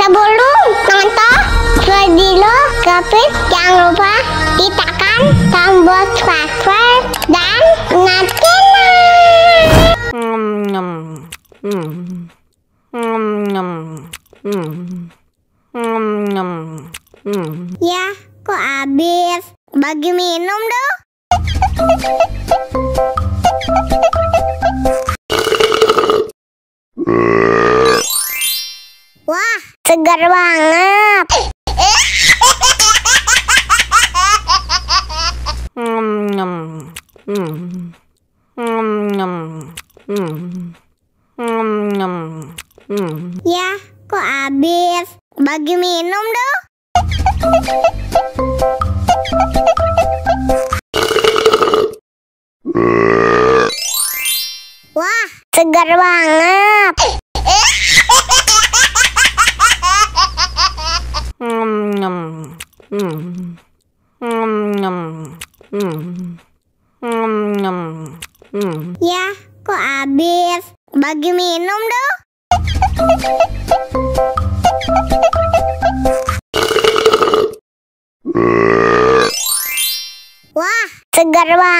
Sebelum nonton video Kepit, jangan lupa tekan tombol subscribe dan nyalakan. Ya, kok habis? Bagi minum dong. Wah, segar banget. Ya, kok habis? Bagi minum dong. Wah, segar banget. Ya, kok habis? Bagi minum dong. Wah, segar banget.